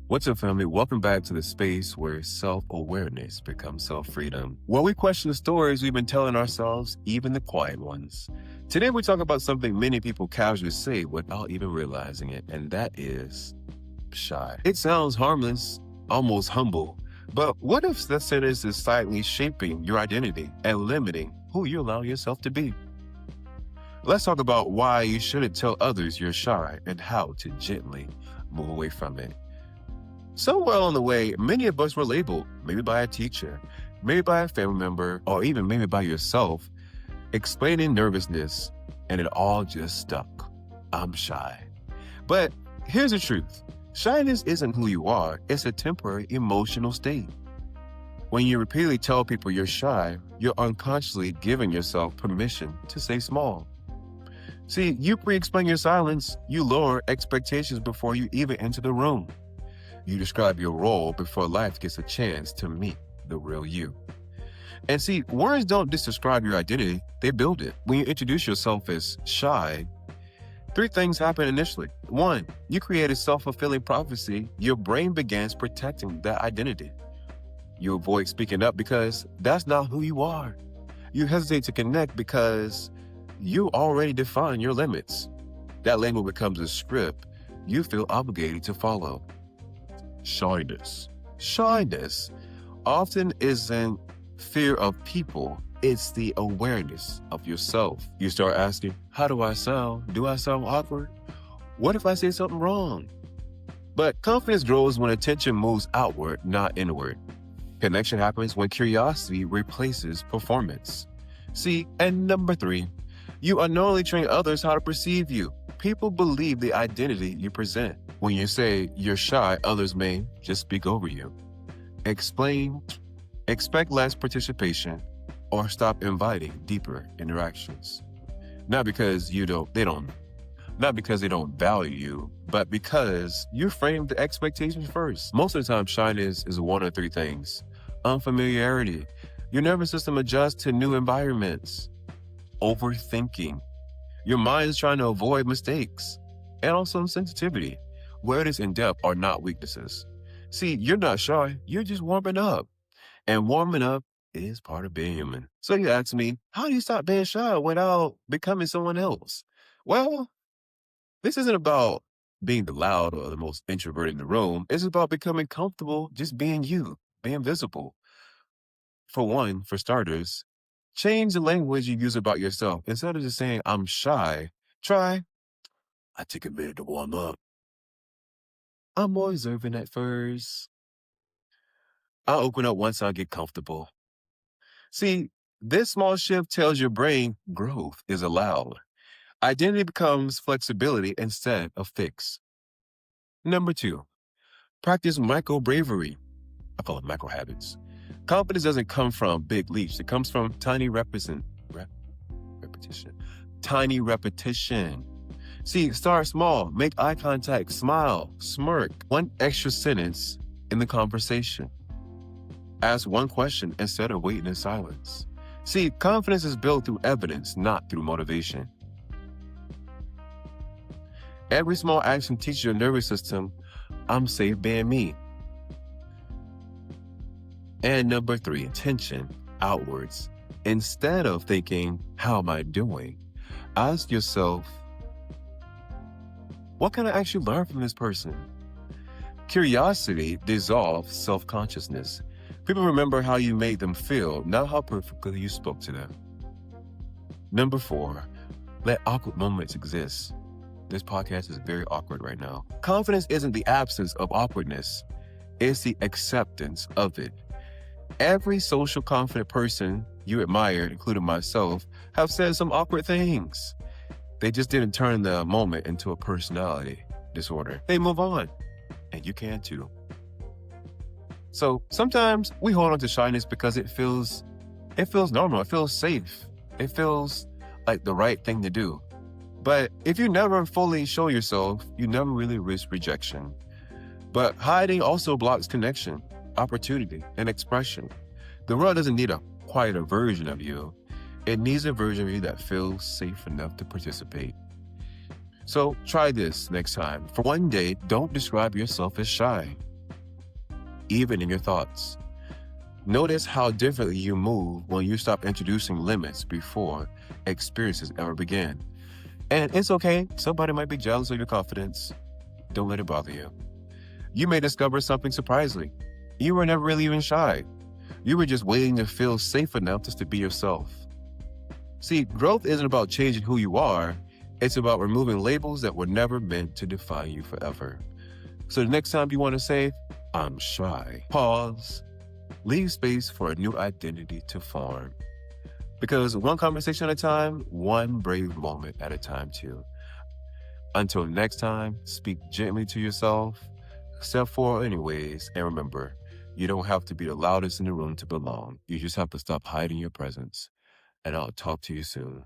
What's up, family? Welcome back to the space where self-awareness becomes self-freedom, where we question the stories we've been telling ourselves, even the quiet ones. Today, we talk about something many people casually say without even realizing it, and that is shy. It sounds harmless, almost humble, but what if that sentence is silently shaping your identity and limiting who you allow yourself to be? Let's talk about why you shouldn't tell others you're shy and how to gently move away from it. Somewhere along the way, many of us were labeled, maybe by a teacher, maybe by a family member, or even maybe by yourself, explaining nervousness, and it all just stuck. I'm shy. But here's the truth. Shyness isn't who you are. It's a temporary emotional state. When you repeatedly tell people you're shy, you're unconsciously giving yourself permission to stay small. See, you pre-explain your silence. You lower expectations before you even enter the room. You describe your role before life gets a chance to meet the real you. And see, words don't just describe your identity, they build it. When you introduce yourself as shy, three things happen initially. One, you create a self-fulfilling prophecy. Your brain begins protecting that identity. You avoid speaking up because that's not who you are. You hesitate to connect because you already define your limits. That label becomes a script you feel obligated to follow. Shyness. Shyness often isn't fear of people, it's the awareness of yourself. You start asking, how do I sound? Do I sound awkward? What if I say something wrong? But confidence grows when attention moves outward, not inward. Connection happens when curiosity replaces performance. See, and number three, you unknowingly train others how to perceive you. People believe the identity you present. When you say you're shy, others may just speak over you. Expect less participation, or stop inviting deeper interactions. Not because they don't value you, but because you framed the expectations first. Most of the time, shyness is one of three things. Unfamiliarity. Your nervous system adjusts to new environments. Overthinking. Your mind is trying to avoid mistakes. And also sensitivity. Awareness and depth are not weaknesses. See, you're not shy, you're just warming up. And warming up is part of being human. So you ask me, how do you stop being shy without becoming someone else? Well, this isn't about being the loud or the most introverted in the room. It's about becoming comfortable just being you, being visible. For starters, change the language you use about yourself. Instead of just saying, I'm shy, try, I take a minute to warm up. I'm more observant at first. I'll open up once I get comfortable. See, this small shift tells your brain growth is allowed. Identity becomes flexibility instead of fix. Number two, practice micro bravery. I call it micro habits. Confidence doesn't come from big leaps. It comes from tiny repetition. Tiny repetition. See, start small, make eye contact, smile, smirk. One extra sentence in the conversation. Ask one question instead of waiting in silence. See, confidence is built through evidence, not through motivation. Every small action teaches your nervous system, I'm safe being me. And number three, attention outwards. Instead of thinking, how am I doing? Ask yourself, what can I actually learn from this person? Curiosity dissolves self-consciousness. People remember how you made them feel, not how perfectly you spoke to them. Number four, let awkward moments exist. This podcast is very awkward right now. Confidence isn't the absence of awkwardness. It's the acceptance of it. Every social confident person you admire, including myself, have said some awkward things. They just didn't turn the moment into a personality disorder. They move on, and you can too. So sometimes we hold on to shyness because it feels normal, it feels safe, it feels like the right thing to do. But if you never fully show yourself, you never really risk rejection. But hiding also blocks connection, opportunity, and expression. The world doesn't need a quieter version of you. It needs a version of you that feels safe enough to participate. So try this next time. For one day, don't describe yourself as shy. even in your thoughts. Notice how differently you move when you stop introducing limits before experiences ever begin. And it's okay, somebody might be jealous of your confidence. Don't let it bother you. You may discover something surprising. You were never really even shy. You were just waiting to feel safe enough just to be yourself. See, growth isn't about changing who you are, it's about removing labels that were never meant to define you forever. So the next time you want to say, I'm shy, pause, leave space for a new identity to form. Because one conversation at a time, one brave moment at a time too. Until next time, speak gently to yourself, step forward anyways, and remember, you don't have to be the loudest in the room to belong. You just have to stop hiding your presence. And I'll talk to you soon.